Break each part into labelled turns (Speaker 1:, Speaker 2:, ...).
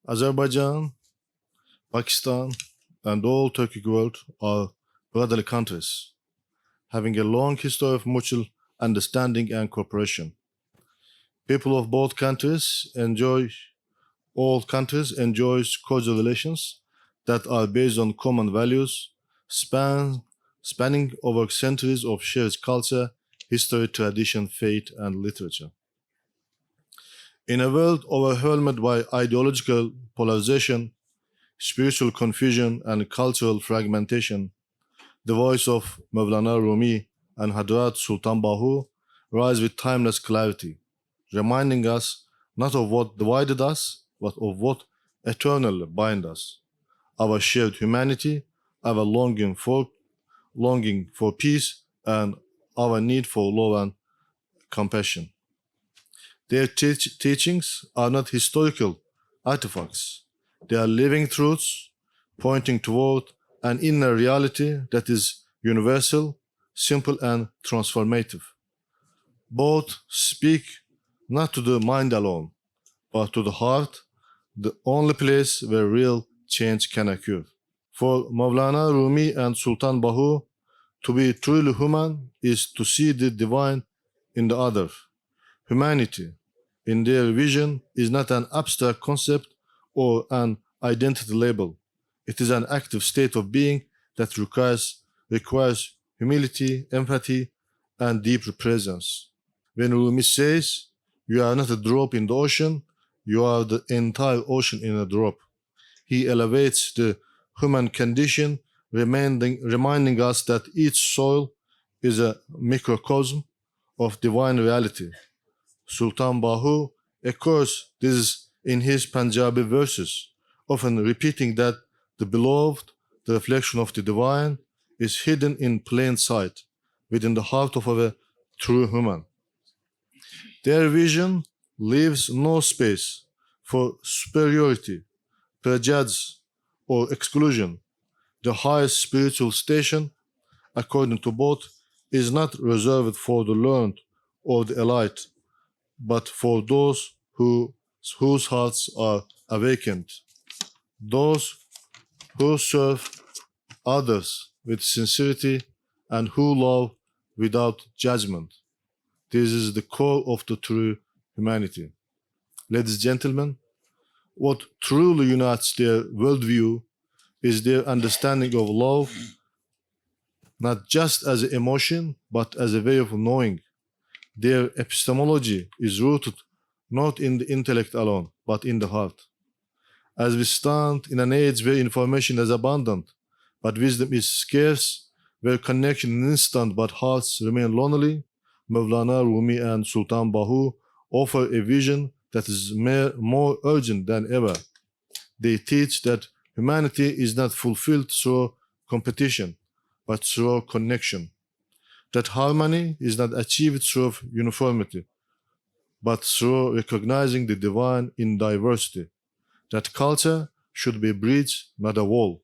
Speaker 1: Azerbaijan, Pakistan, and all Turkic world are brotherly countries, having a long history of mutual understanding and cooperation. People of both countries all countries enjoy cordial relations that are based on common values, spanning over centuries of shared culture, history, tradition, faith, and literature. In a world overwhelmed by ideological polarization, spiritual confusion, and cultural fragmentation, the voice of Mevlana Rumi and aďrat Sultan Bahoo rise with timeless clarity, reminding us not of what divided us, but of what eternally binds us, our shared humanity, our longing for peace, and our need for love and compassion. Their teachings are not historical artifacts. They are living truths pointing toward an inner reality that is universal, simple, and transformative. Both speak not to the mind alone, but to the heart, the only place where real change can occur. For Mevlana Rumi and Sultan Bahoo, to be truly human is to see the divine in the other. Humanity, in their vision, is not an abstract concept or an identity label. It is an active state of being that requires humility, empathy, and deep presence. When Rumi says, "You are not a drop in the ocean, you are the entire ocean in a drop," he elevates the human condition, reminding us that each soul is a microcosm of divine reality. Sultan Bahoo echoes this in his Punjabi verses, often repeating that the beloved, the reflection of the divine, is hidden in plain sight within the heart of a true human. Their vision leaves no space for superiority, prejudice, or exclusion. The highest spiritual station, according to both, is not reserved for the learned or the elite, but for those whose hearts are awakened, those who serve others with sincerity and who love without judgment. This is the core of the true humanity. Ladies and gentlemen, what truly unites their worldview is their understanding of love, not just as an emotion, but as a way of knowing. Their epistemology is rooted not in the intellect alone, but in the heart. As we stand in an age where information is abundant, but wisdom is scarce, where connection is instant, but hearts remain lonely, Mevlana Rumi and Sultan Bahoo offer a vision that is more urgent than ever. They teach that humanity is not fulfilled through competition, but through connection. That harmony is not achieved through uniformity, but through recognizing the divine in diversity. That culture should be a bridge, not a wall,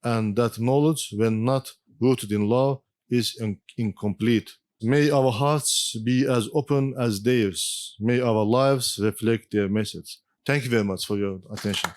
Speaker 1: and that knowledge, when not rooted in love, is incomplete. May our hearts be as open as theirs. May our lives reflect their message. Thank you very much for your attention.